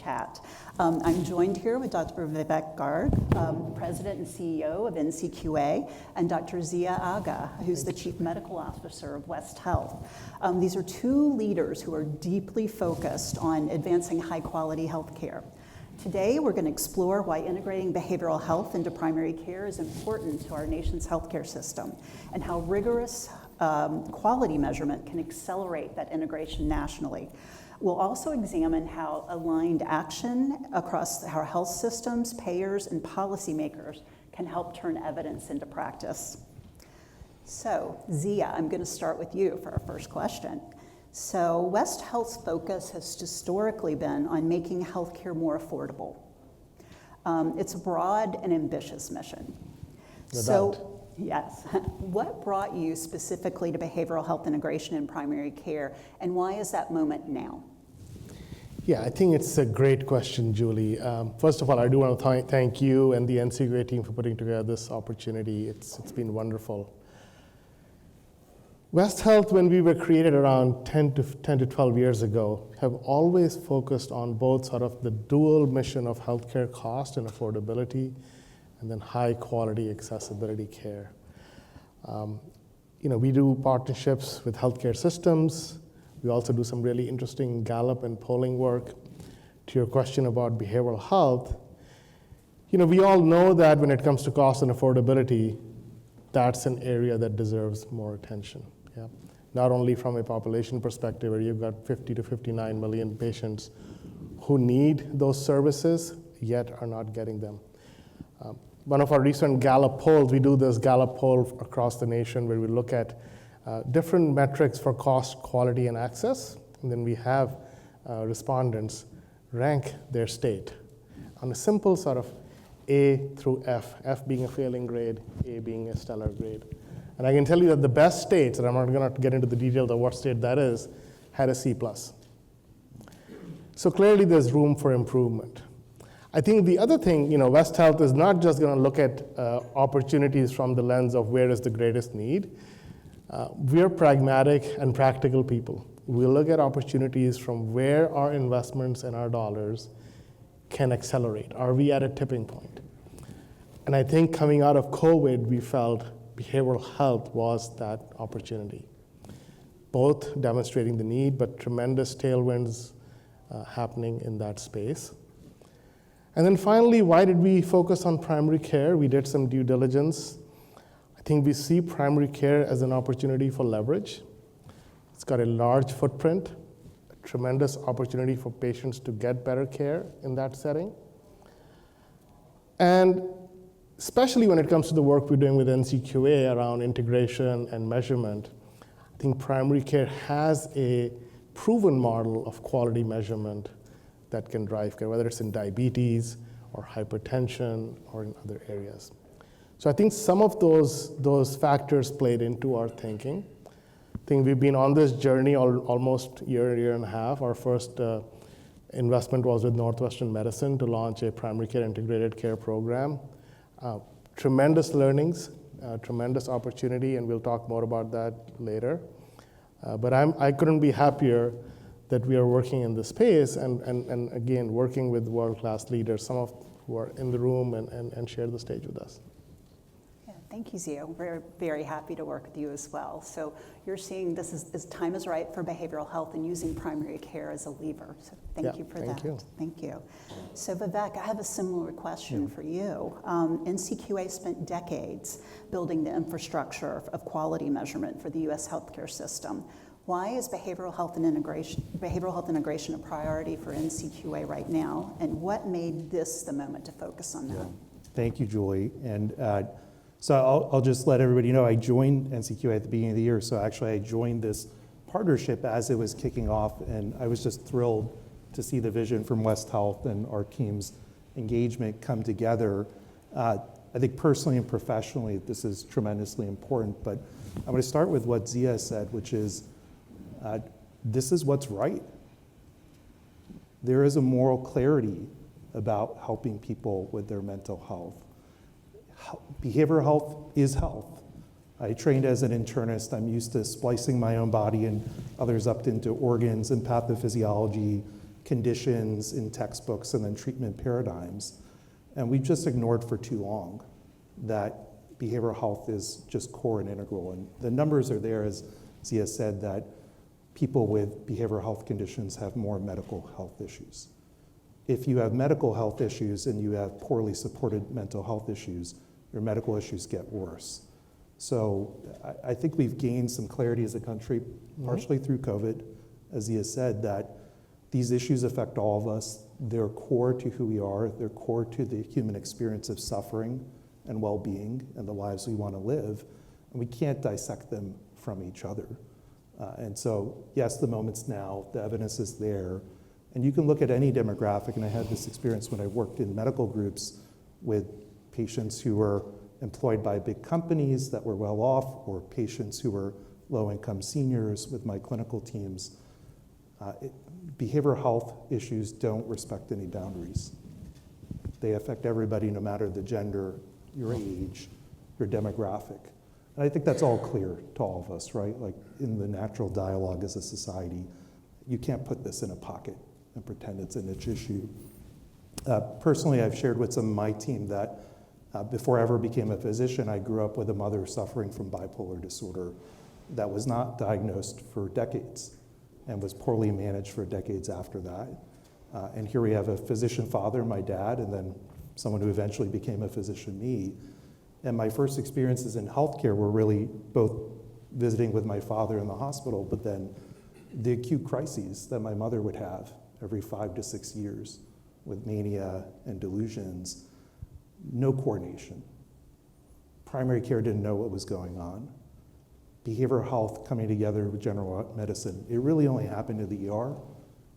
chat. I'm joined here with Dr. Vivek Garg, President and CEO of NCQA, and Dr. Zia Agha, who's the Chief Medical Officer of West Health. These are two leaders who are deeply focused on advancing high-quality healthcare. Today, we're going to explore why integrating behavioral health into primary care is important to our nation's healthcare system, and how rigorous quality measurement can accelerate that integration nationally. We'll also examine how aligned action across our health systems, payers, and policymakers can help turn evidence into practice. So, Zia, I'm going to start with you for our first question. So, West Health's focus has historically been on making healthcare more affordable. It's a broad and ambitious mission. Yes. What brought you specifically to behavioral health integration in primary care, and why is that moment now? Yeah, I think it's a great question, Julie. First of all, I do want to thank you and the NCQA team for putting together this opportunity. It's been wonderful. West Health, when we were created around 10 to 12 years ago, have always focused on both sort of the dual mission of healthcare cost and affordability, and then high quality accessibility care. We do partnerships with healthcare systems. We also do some really interesting Gallup and polling work. To your question about behavioral health, we all know that when it comes to cost and affordability, that's an area that deserves more attention. Yeah? Not only from a population perspective, where you've got 50 to 59 million patients who need those services, yet are not getting them. One of our recent Gallup polls, we do this Gallup poll across the nation where we look at different metrics for cost, quality, and access, and then we have respondents rank their state on a simple sort of A through F, F being a failing grade, A being a stellar grade. And I can tell you that the best states, and I'm not going to get into the details of what state that is, had a C+. So clearly there's room for improvement. I think the other thing, West Health is not just going to look at opportunities from the lens of where is the greatest need. We're pragmatic and practical people. We look at opportunities from where our investments and our dollars can accelerate. Are we at a tipping point? And I think coming out of COVID, we felt behavioral health was that opportunity, both demonstrating the need, but tremendous tailwinds happening in that space. And then finally, why did we focus on primary care? We did some due diligence. I think we see primary care as an opportunity for leverage. It's got a large footprint, a tremendous opportunity for patients to get better care in that setting. And especially when it comes to the work we're doing with NCQA around integration and measurement, I think primary care has a proven model of quality measurement that can drive care, whether it's in diabetes or hypertension or in other areas. So I think some of those factors played into our thinking. I think we've been on this journey almost year and a half. Our first investment was with Northwestern Medicine to launch a primary care integrated care program. Tremendous learnings, tremendous opportunity, and we'll talk more about that later. But I couldn't be happier that we are working in this space and again, working with world-class leaders, some of who are in the room and share the stage with us. Yeah, thank you, Zia. We're very happy to work with you as well. So you're seeing this time is right for behavioral health and using primary care as a lever. So thank you for that. Thank you. So Vivek, I have a similar question for you. NCQA spent decades building the infrastructure of quality measurement for the U.S. healthcare system. Why is behavioral health integration a priority for NCQA right now, and what made this the moment to focus on that? Yeah. Thank you, Julie. And so I'll just let everybody know I joined NCQA at the beginning of the year, so actually I joined this partnership as it was kicking off, and I was just thrilled to see the vision from West Health and our team's engagement come together. I think personally and professionally, this is tremendously important, but I'm going to start with what Zia said, which is this is what's right. There is a moral clarity about helping people with their mental health. Behavioral health is health. I trained as an internist. I'm used to splicing my own body and others up into organs and pathophysiology, conditions in textbooks and then treatment paradigms. And we've just ignored for too long that behavioral health is just core and integral. And the numbers are there, as Zia said, that people with behavioral health conditions have more medical health issues. If you have medical health issues and you have poorly supported mental health issues, your medical issues get worse. So I think we've gained some clarity as a country, partially through COVID, as Zia said, that these issues affect all of us. They're core to who we are. They're core to the human experience of suffering and well-being and the lives we want to live. And we can't dissect them from each other. And so, yes, the moment's now, the evidence is there. And you can look at any demographic, and I had this experience when I worked in medical groups with patients who were employed by big companies that were well off, or patients who were low-income seniors with my clinical teams. Behavioral health issues don't respect any boundaries. They affect everybody, no matter the gender, your age, your demographic. And I think that's all clear to all of us, right? Like in the natural dialogue as a society, you can't put this in a pocket and pretend it's a niche issue. Personally, I've shared with some of my team that before I ever became a physician, I grew up with a mother suffering from bipolar disorder that was not diagnosed for decades and was poorly managed for decades after that. And here we have a physician father, my dad, and then someone who eventually became a physician, me. And my first experiences in healthcare were really both visiting with my father in the hospital, but then the acute crises that my mother would have every 5 to 6 years with mania and delusions. No coordination. Primary care didn't know what was going on. Behavioral health coming together with general medicine, it really only happened in the ER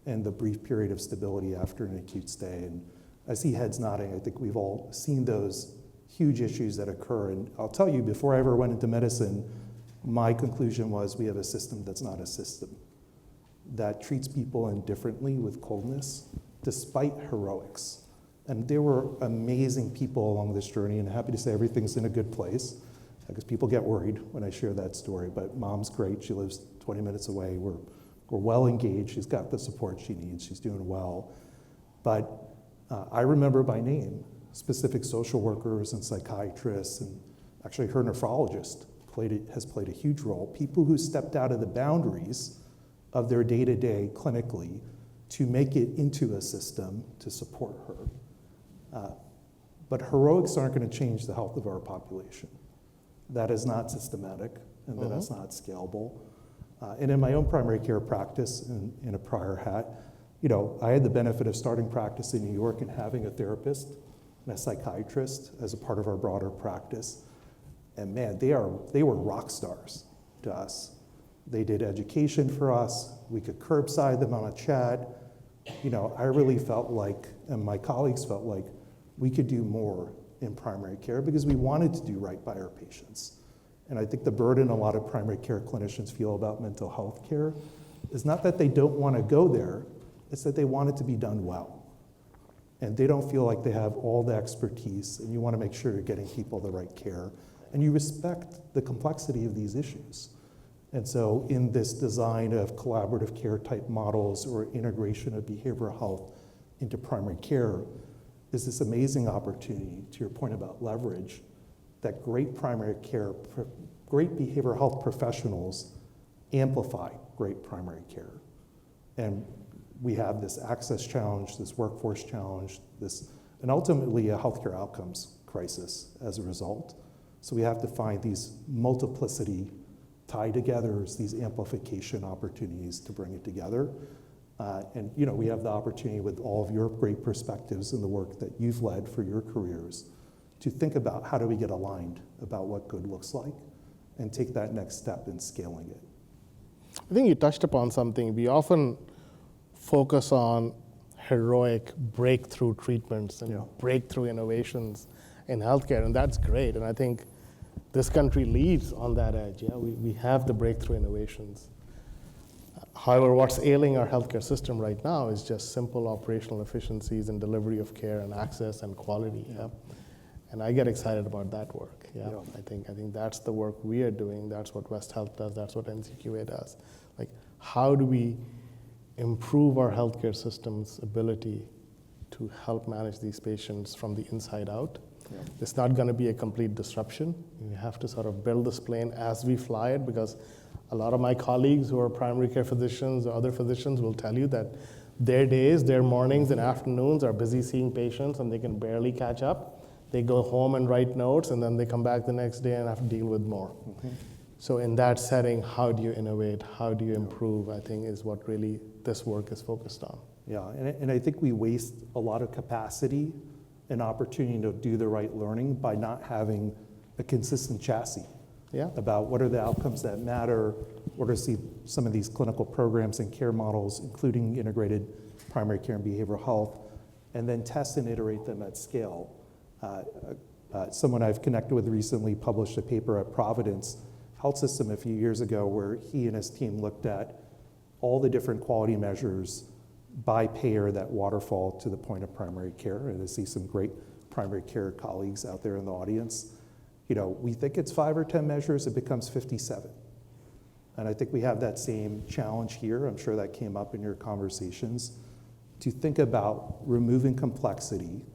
and the brief period of stability after an acute stay. And I see heads nodding. I think we've all seen those huge issues that occur. And I'll tell you, before I ever went into medicine, my conclusion was we have a system that's not a system, that treats people indifferently with coldness, despite heroics. And there were amazing people along this journey, and I'm happy to say everything's in a good place, because people get worried when I share that story. But mom's great. She lives 20 minutes away. We're well engaged. She's got the support she needs. She's doing well. But I remember by name specific social workers and psychiatrists, and actually her nephrologist has played a huge role. People who stepped out of the boundaries of their day-to-day clinically to make it into a system to support her. But heroics aren't going to change the health of our population. That is not systematic, and that is not scalable. And in my own primary care practice, in a prior hat, I had the benefit of starting practice in New York and having a therapist and a psychiatrist as a part of our broader practice. And man, they were rock stars to us. They did education for us. We could curbside them on a chat. I really felt like, and my colleagues felt like, we could do more in primary care because we wanted to do right by our patients. And I think the burden a lot of primary care clinicians feel about mental health care is not that they don't want to go there, it's that they want it to be done well. And they don't feel like they have all the expertise, and you want to make sure you're getting people the right care, and you respect the complexity of these issues. And so in this design of collaborative care type models or integration of behavioral health into primary care is this amazing opportunity, to your point about leverage, that great primary care, great behavioral health professionals amplify great primary care. And we have this access challenge, this workforce challenge, and ultimately a healthcare outcomes crisis as a result. So we have to find these multiplicity tie togethers, these amplification opportunities to bring it together. And we have the opportunity with all of your great perspectives and the work that you've led for your careers to think about how do we get aligned about what good looks like and take that next step in scaling it. I think you touched upon something. We often focus on heroic breakthrough treatments and breakthrough innovations in healthcare, and that's great. And I think this country leads on that edge. We have the breakthrough innovations. However, what's ailing our healthcare system right now is just simple operational efficiencies in delivery of care and access and quality. And I get excited about that work. I think that's the work we are doing. That's what West Health does. That's what NCQA does. Like, how do we improve our healthcare system's ability to help manage these patients from the inside out. Yeah. It's not going to be a complete disruption. We have to sort of build this plane as we fly it, because a lot of my colleagues who are primary care physicians or other physicians will tell you that their days, their mornings and afternoons are busy seeing patients and they can barely catch up. They go home and write notes, and then they come back the next day and have to deal with more. Mm-hmm. So in that setting, how do you innovate? How do you improve, I think, is what really this work is focused on. Yeah, and I think we waste a lot of capacity and opportunity to do the right learning by not having a consistent chassis. Yeah. About what are the outcomes that matter, what are some of these clinical programs and care models, including integrated primary care and behavioral health, and then test and iterate them at scale. Someone I've connected with recently published a paper at Providence Health System a few years ago where he and his team looked at all the different quality measures by payer that waterfall to the point of primary care. And I see some great primary care colleagues out there in the audience. You know, we think it's 5 or 10 measures, it becomes 57. And I think we have that same challenge here. I'm sure that came up in your conversations, to think about removing complexity,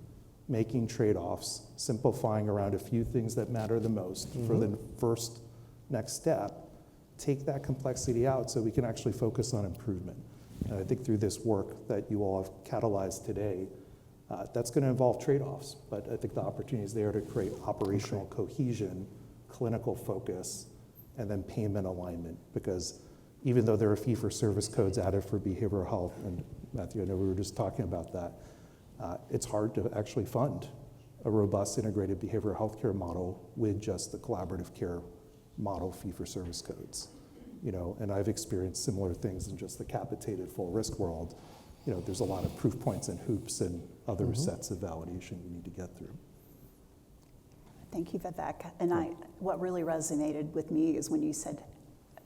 making trade-offs, simplifying around a few things that matter the most for the first next step, take that complexity out so we can actually focus on improvement. And I think through this work that you all have catalyzed today, that's going to involve trade-offs, but I think the opportunity is there to create operational cohesion, clinical focus, and then payment alignment, because even though there are fee-for-service codes added for behavioral health, and Matthew, I know we were just talking about that, it's hard to actually fund a robust integrated behavioral health care model with just the collaborative care model fee-for-service codes. You know, and I've experienced similar things in just the capitated full risk world. You know, there's a lot of proof points and hoops and other sets of validation you need to get through. Thank you, Vivek. And what really resonated with me is when you said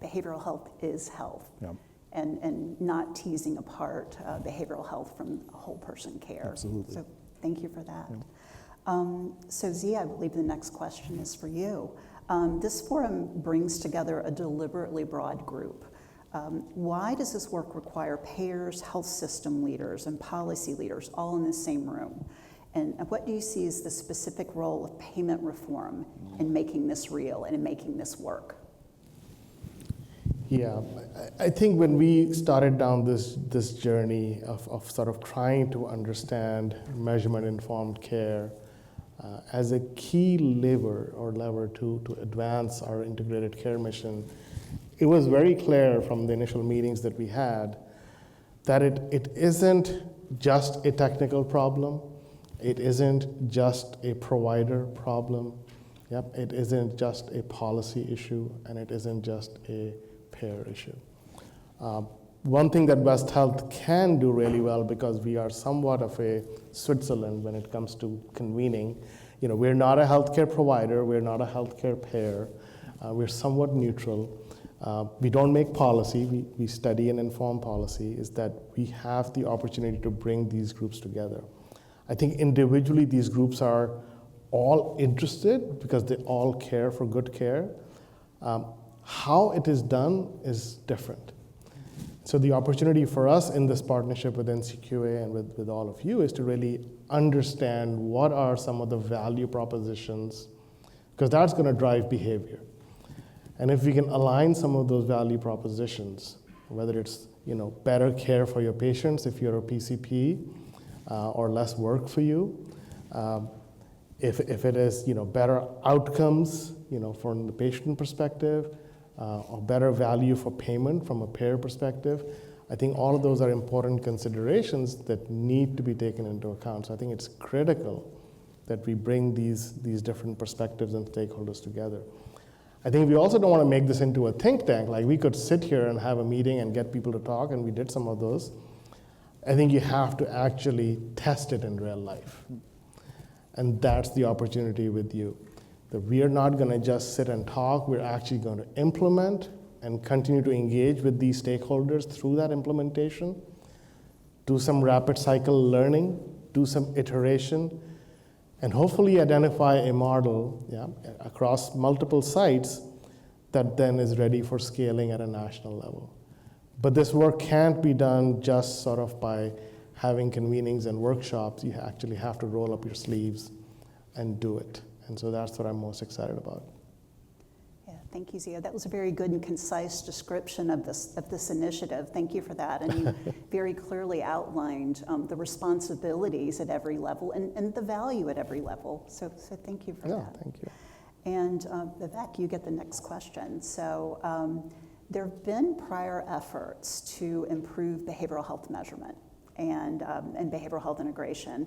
behavioral health is health. Yeah. And not teasing apart behavioral health from whole person care. Absolutely. So thank you for that. Yeah. So Zia, I believe the next question is for you. This forum brings together a deliberately broad group. Why does this work require payers, health system leaders, and policy leaders all in the same room? And what do you see as the specific role of payment reform in making this real and in making this work? Yeah, I think when we started down this journey of sort of trying to understand measurement-informed care as a key lever to advance our integrated care mission, it was very clear from the initial meetings that we had that it isn't just a technical problem, it isn't just a provider problem, it isn't just a policy issue, and it isn't just a payer issue. One thing that West Health can do really well, because we are somewhat of a Switzerland when it comes to convening, you know, we're not a healthcare provider, we're not a healthcare payer, we're somewhat neutral. We don't make policy, we study and inform policy, is that we have the opportunity to bring these groups together. I think individually these groups are all interested because they all care for good care. How it is done is different. So the opportunity for us in this partnership with NCQA and with all of you is to really understand what are some of the value propositions, because that's going to drive behavior. And if we can align some of those value propositions, whether it's, you know, better care for your patients if you're a PCP, or less work for you, if it is, you know, better outcomes, you know, from the patient perspective, or better value for payment from a payer perspective, I think all of those are important considerations that need to be taken into account. So I think it's critical that we bring these different perspectives and stakeholders together. I think we also don't want to make this into a think tank. Like, we could sit here and have a meeting and get people to talk, and we did some of those. I think you have to actually test it in real life. And that's the opportunity with you. That we are not going to just sit and talk, we're actually going to implement and continue to engage with these stakeholders through that implementation, do some rapid cycle learning, do some iteration, and hopefully identify a model across multiple sites that then is ready for scaling at a national level. But this work can't be done just sort of by having convenings and workshops. You actually have to roll up your sleeves and do it. And so that's what I'm most excited about. Yeah, thank you, Zia. That was a very good and concise description of this initiative. Thank you for that. And you very clearly outlined the responsibilities at every level and the value at every level. So thank you for that. Thank you. And Vivek, you get the next question. So there have been prior efforts to improve behavioral health measurement and behavioral health integration.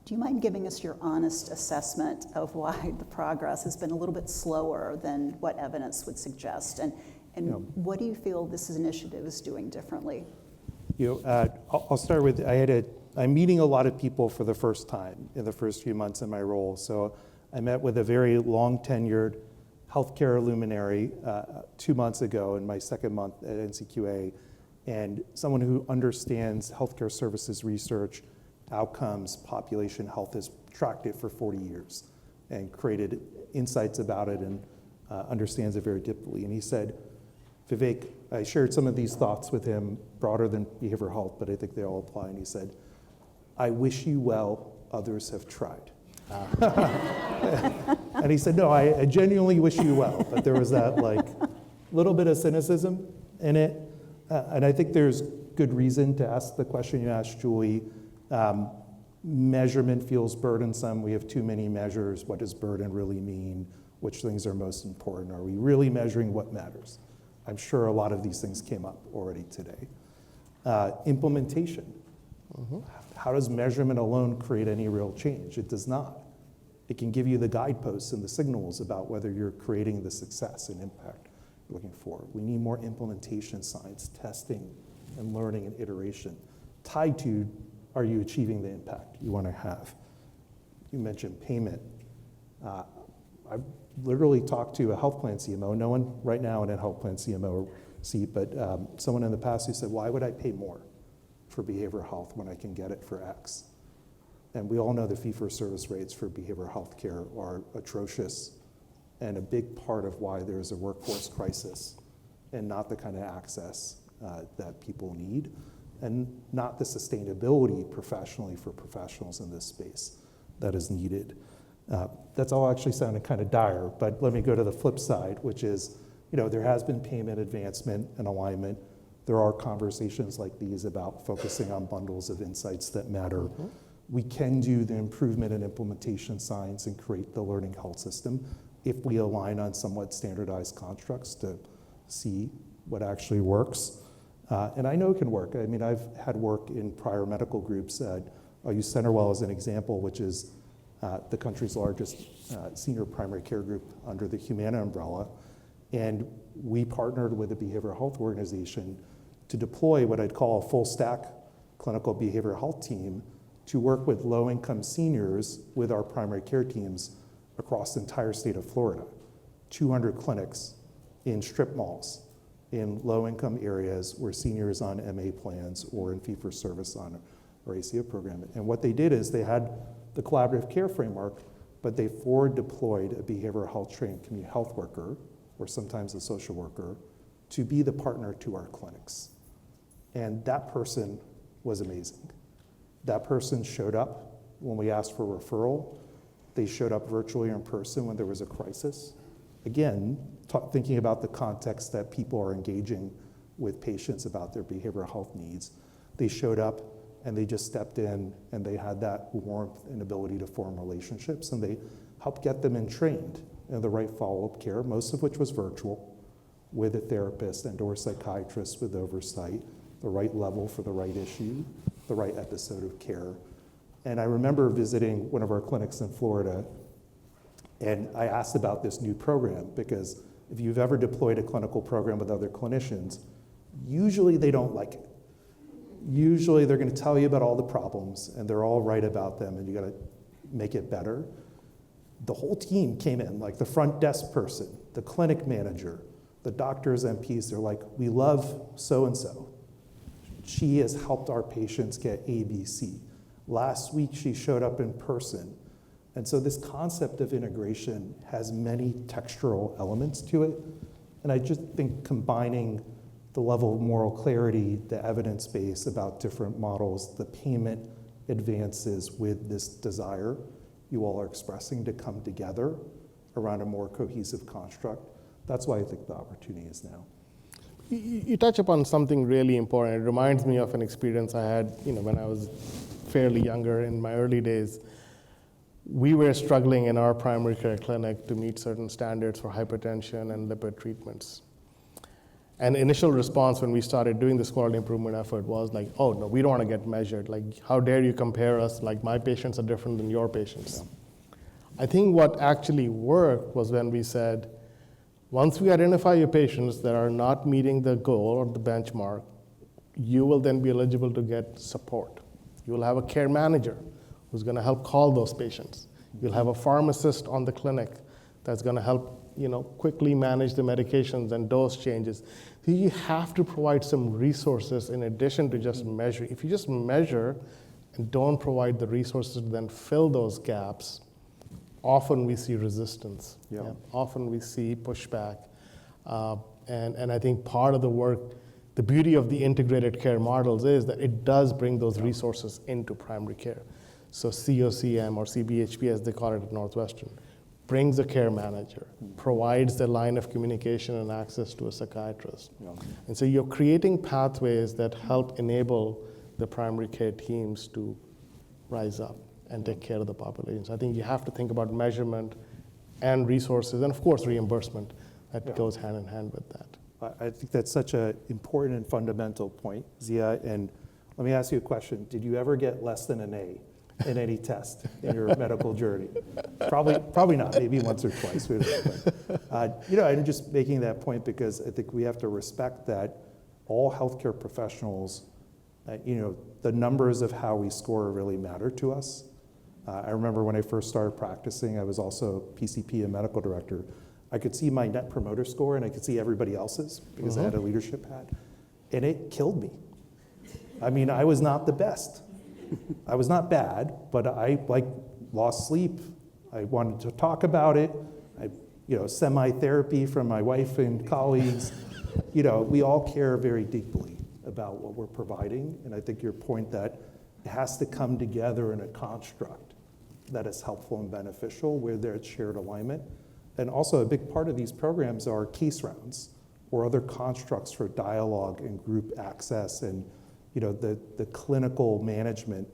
Do you mind giving us your honest assessment of why the progress has been a little bit slower than what evidence would suggest? And what do you feel this initiative is doing differently? I'll start with, I'm meeting a lot of people for the first time in the first few months in my role. So I met with a very long tenured healthcare luminary 2 months ago in my second month at NCQA, and someone who understands healthcare services research, outcomes, population health, has tracked it for 40 years and created insights about it and understands it very deeply. And he said, Vivek, I shared some of these thoughts with him, broader than behavioral health, but I think they all apply. And he said, I wish you well, others have tried. And he said, no, I genuinely wish you well, but there was that little bit of cynicism in it. And I think there's good reason to ask the question you asked, Julie. Measurement feels burdensome. We have too many measures. What does burden really mean? Which things are most important? Are we really measuring what matters? I'm sure a lot of these things came up already today. Implementation. How does measurement alone create any real change? It does not. It can give you the guideposts and the signals about whether you're creating the success and impact you're looking for. We need more implementation science, testing and learning and iteration tied to, are you achieving the impact you want to have? You mentioned payment. I've literally talked to a health plan CMO, no one right now in a health plan CMO seat, but someone in the past who said, why would I pay more for behavioral health when I can get it for X? And we all know the fee-for-service rates for behavioral health care are atrocious and a big part of why there's a workforce crisis and not the kind of access that people need, and not the sustainability professionally for professionals in this space that is needed. That's all actually sounding kind of dire, but let me go to the flip side, which is, there has been payment advancement and alignment. There are conversations like these about focusing on bundles of insights that matter. We can do the improvement in implementation science and create the learning health system if we align on somewhat standardized constructs to see what actually works. And I know it can work. I mean, I've had work in prior medical groups. I'll use Centerwell as an example, which is the country's largest senior primary care group under the Humana umbrella. And we partnered with a behavioral health organization to deploy what I'd call a full stack clinical behavioral health team to work with low-income seniors with our primary care teams across the entire state of Florida. 200 clinics in strip malls, in low-income areas where seniors on MA plans or in fee-for-service on our ACO program. And what they did is they had the collaborative care framework, but they forward deployed a behavioral health trained community health worker, or sometimes a social worker, to be the partner to our clinics. And that person was amazing. That person showed up when we asked for referral. They showed up virtually or in person when there was a crisis. Again, thinking about the context that people are engaging with patients about their behavioral health needs. They showed up and they just stepped in and they had that warmth and ability to form relationships, and they helped get them trained in the right follow-up care, most of which was virtual, with a therapist and or psychiatrist with oversight, the right level for the right issue, the right episode of care. And I remember visiting one of our clinics in Florida, and I asked about this new program, because if you've ever deployed a clinical program with other clinicians, usually they don't like it. Usually they're going to tell you about all the problems, and they're all right about them, and you got to make it better. The whole team came in, like the front desk person, the clinic manager, the doctors, MPs, they're like, we love so-and-so. She has helped our patients get ABC. Last week, she showed up in person. And so this concept of integration has many textural elements to it. And I just think combining the level of moral clarity, the evidence base about different models, the payment advances with this desire you all are expressing to come together around a more cohesive construct. That's why I think the opportunity is now. You touch upon something really important. It reminds me of an experience I had, when I was fairly younger in my early days. We were struggling in our primary care clinic to meet certain standards for hypertension and lipid treatments. And initial response when we started doing this quality improvement effort was like, oh, no, we don't want to get measured. Like, how dare you compare us? Like, my patients are different than your patients. Yeah. I think what actually worked was when we said, once we identify your patients that are not meeting the goal or the benchmark, you will then be eligible to get support. You will have a care manager who's going to help call those patients. You'll have a pharmacist on the clinic that's going to help quickly manage the medications and dose changes. So you have to provide some resources in addition to just measure. If you just measure and don't provide the resources to then fill those gaps, often we see resistance. Yeah. Yeah. Often we see pushback. And I think part of the work, the beauty of the integrated care models is that it does bring those resources into primary care. So COCM or CBHP as they call it at Northwestern, brings a care manager, provides the line of communication and access to a psychiatrist. Yeah. And so you're creating pathways that help enable the primary care teams to rise up and take care of the population. So I think you have to think about measurement and resources, and of course reimbursement that goes hand in hand with that. I think that's such an important and fundamental point, Zia. And let me ask you a question. Did you ever get less than an A in any test in your medical journey? Probably not, maybe once or twice. I'm just making that point because I think we have to respect that all healthcare professionals, the numbers of how we score really matter to us. I remember when I first started practicing, I was also PCP and medical director. I could see my net promoter score and I could see everybody else's because I had a leadership hat, and it killed me. I mean, I was not the best. I was not bad, but I lost sleep. I wanted to talk about it. Semi-therapy from my wife and colleagues. We all care very deeply about what we're providing, and I think your point that it has to come together in a construct that is helpful and beneficial where there's shared alignment. And also a big part of these programs are case rounds or other constructs for dialogue and group access, and the clinical management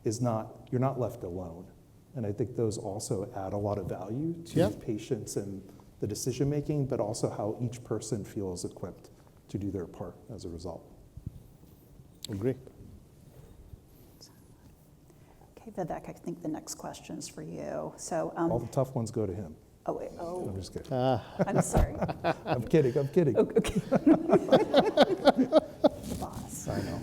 you're not left alone. And I think those also add a lot of value to patients and the decision making, but also how each person feels equipped to do their part as a result. Agree. Okay, Vivek, I think the next question is for you. So, All the tough ones go to him. Oh, I'm just kidding. I'm sorry. I'm kidding. Okay. Boss. I know.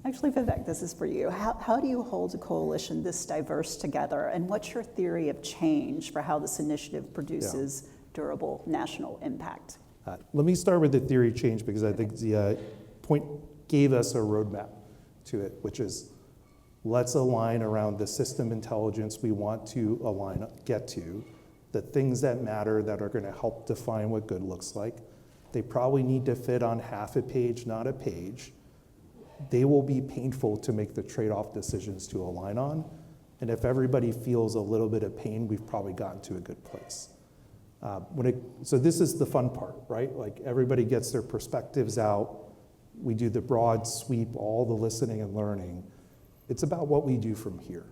Actually, Vivek, this is for you. How do you hold a coalition this diverse together, and what's your theory of change for how this initiative produces durable national impact? Let me start with the theory change because I think the point gave us a roadmap to it, which is let's align around the system intelligence we want to get to, the things that matter that are going to help define what good looks like. They probably need to fit on half a page, not a page. They will be painful to make the trade-off decisions to align on. And if everybody feels a little bit of pain, we've probably gotten to a good place. So this is the fun part, right? Like everybody gets their perspectives out. We do the broad sweep, all the listening and learning. It's about what we do from here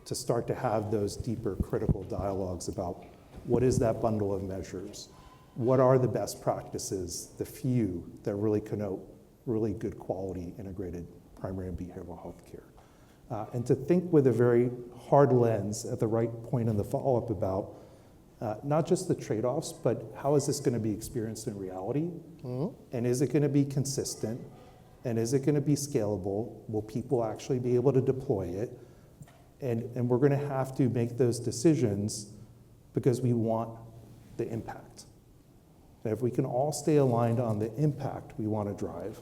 to start to have those deeper critical dialogues about what is that bundle of measures? What are the best practices, the few that really connote really good quality integrated primary and behavioral health care? And to think with a very hard lens at the right point in the follow-up about not just the trade-offs, but how is this going to be experienced in reality? And is it going to be consistent? And is it going to be scalable? Will people actually be able to deploy it? And we're going to have to make those decisions because we want the impact. And if we can all stay aligned on the impact we want to drive,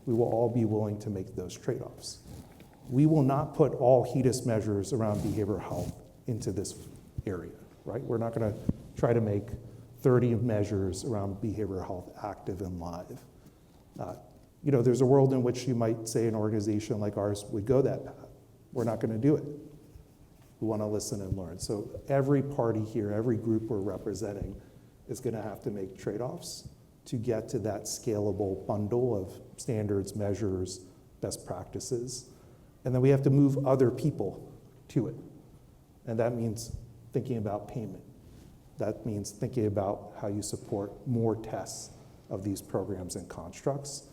we will all be willing to make those trade-offs. We will not put all HEDIS measures around behavioral health into this area, right? We're not going to try to make 30 measures around behavioral health active and live. There's a world in which you might say an organization like ours would go that path. We're not going to do it. We want to listen and learn. So every party here, every group we're representing is going to have to make trade-offs to get to that scalable bundle of standards, measures, best practices. And then we have to move other people to it. And that means thinking about payment. That means thinking about how you support more tests of these programs and constructs.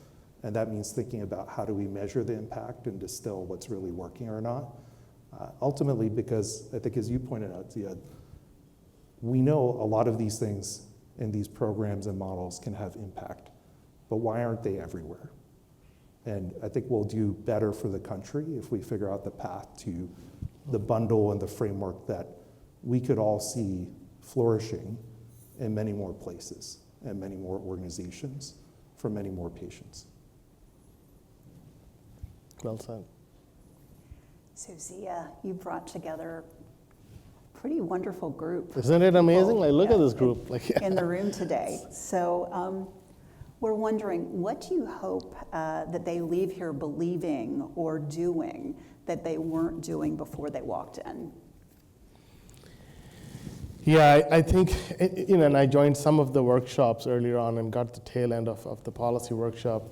And that means thinking about how do we measure the impact and distill what's really working or not. Ultimately, because I think as you pointed out, Zia, we know a lot of these things in these programs and models can have impact, but why aren't they everywhere? And I think we'll do better for the country if we figure out the path to the bundle and the framework that we could all see flourishing in many more places and many more organizations for many more patients. Well said. So Zia, you brought together a pretty wonderful group. Isn't it amazing? Like, look Yeah, at this group. in the room today. So we're wondering, what do you hope that they leave here believing or doing that they weren't doing before they walked in? Yeah, I think, and I joined some of the workshops earlier on and got the tail end of the policy workshop.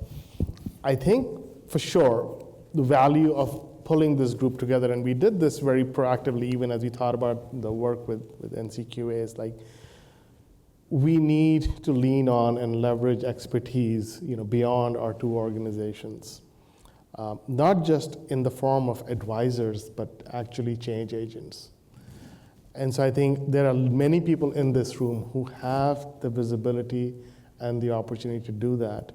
I think, for sure, the value of pulling this group together, and we did this very proactively even as we thought about the work with NCQA, is like, we need to lean on and leverage expertise, beyond our two organizations. Not just in the form of advisors, but actually change agents. And so I think there are many people in this room who have the visibility and the opportunity to do that.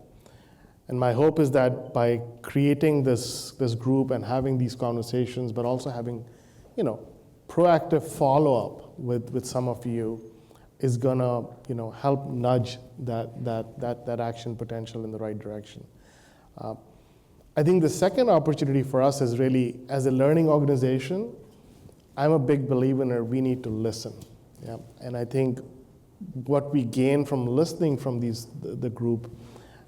And my hope is that by creating this group and having these conversations, but also having, proactive follow-up with some of you is gonna, help nudge that action potential in the right direction. I think the second opportunity for us is really, as a learning organization, I'm a big believer in we need to listen. Yeah? And I think what we gain from listening from the group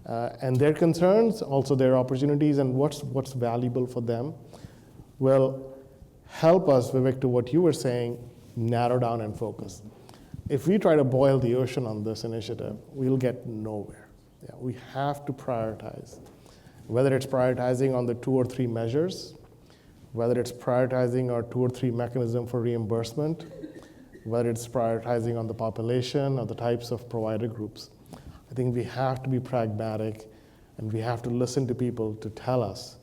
and their concerns, also their opportunities and what's valuable for them, will help us, Vivek, to what you were saying, narrow down and focus. If we try to boil the ocean on this initiative, we'll get nowhere. Yeah, we have to prioritize. Whether it's prioritizing on the 2 or 3 measures, whether it's prioritizing our 2 or 3 mechanism for reimbursement, whether it's prioritizing on the population or the types of provider groups. I think we have to be pragmatic, and we have to listen to people to tell us,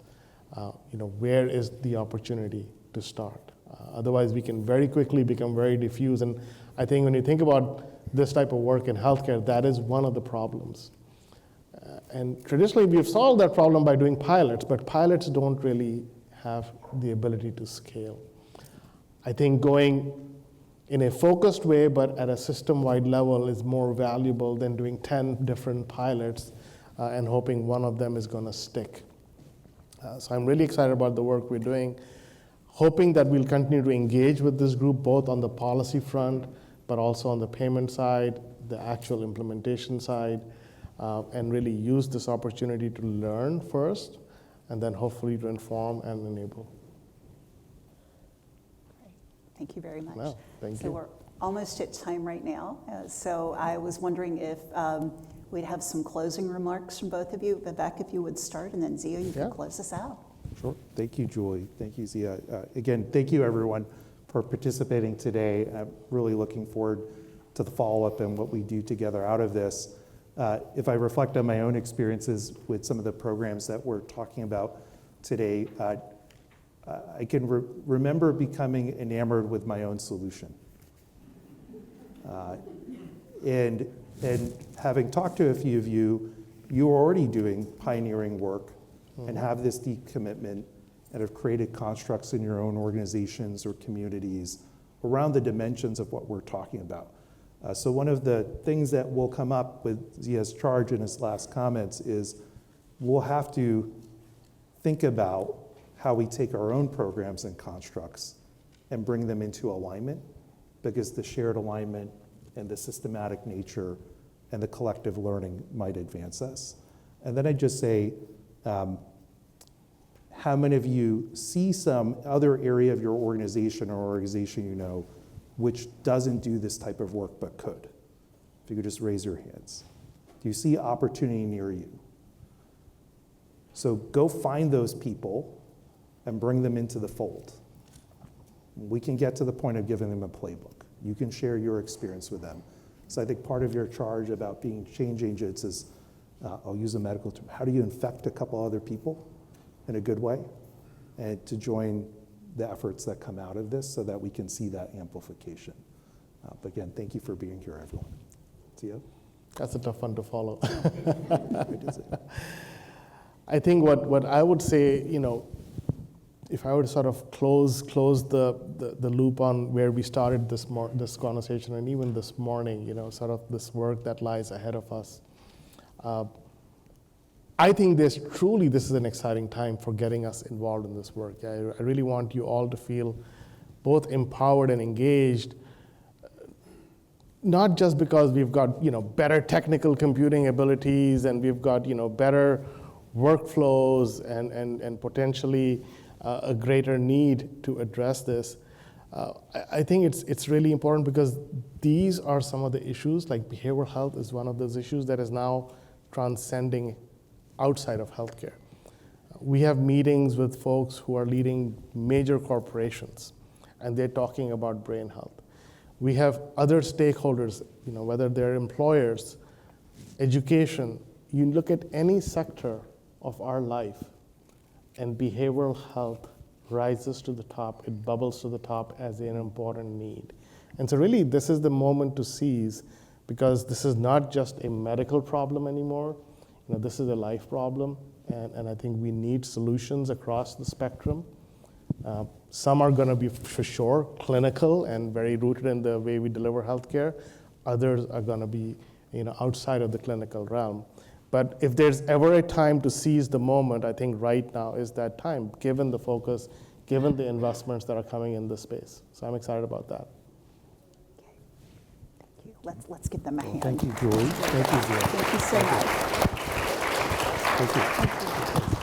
where is the opportunity to start. Otherwise, we can very quickly become very diffuse. And I think when you think about this type of work in healthcare, that is one of the problems. And traditionally, we've solved that problem by doing pilots, but pilots don't really have the ability to scale. I think going in a focused way, but at a system-wide level, is more valuable than doing 10 different pilots and hoping one of them is going to stick. So I'm really excited about the work we're doing, hoping that we'll continue to engage with this group, both on the policy front, but also on the payment side, the actual implementation side, and really use this opportunity to learn first, and then hopefully to inform and enable. Thank you very much. No, thank so you. We're almost at time right now. So I was wondering if we'd have some closing remarks from both of you. Vivek, if you would start, and then Zia, you can close us out. Sure. Thank you, Julie. Thank you, Zia. Again, thank you, everyone, for participating today. I'm really looking forward to the follow-up and what we do together out of this. If I reflect on my own experiences with some of the programs that we're talking about today, I can remember becoming enamored with my own solution. And having talked to a few of you, you are already doing pioneering work and have this deep commitment and have created constructs in your own organizations or communities around the dimensions of what we're talking about. So one of the things that will come up with Zia's charge in his last comments is we'll have to think about how we take our own programs and constructs and bring them into alignment, because the shared alignment and the systematic nature and the collective learning might advance us. And then I'd just say, how many of you see some other area of your organization or organization you know which doesn't do this type of work but could? If you could just raise your hands. Do you see opportunity near you? So go find those people and bring them into the fold. We can get to the point of giving them a playbook. You can share your experience with them. So I think part of your charge about being change agents is, I'll use a medical term, how do you infect a couple other people in a good way and to join the efforts that come out of this so that we can see that amplification. But again, thank you for being here, everyone. See you. That's a tough one to follow. It is. I think what I would say, if I were to sort of close the loop on where we started this conversation and even this morning, sort of this work that lies ahead of us. I think this is an exciting time for getting us involved in this work. I really want you all to feel both empowered and engaged, not just because we've got better technical computing abilities and we've got better workflows and potentially a greater need to address this. I think it's really important because these are some of the issues, like behavioral health is one of those issues that is now transcending outside of healthcare. We have meetings with folks who are leading major corporations, and they're talking about brain health. We have other stakeholders, whether they're employers, education. You look at any sector of our life, and behavioral health rises to the top, it bubbles to the top as an important need. And so really, this is the moment to seize, because this is not just a medical problem anymore. This is a life problem, and I think we need solutions across the spectrum. Some are going to be, for sure, clinical and very rooted in the way we deliver healthcare. Others are going to be, outside of the clinical realm. But if there's ever a time to seize the moment, I think right now is that time, given the focus, given the investments that are coming in this space. So I'm excited about that. Thank you. Let's give them a hand. Thank you, Julie. Thank you, Julie. Thank you so much. Thank you. Thank you.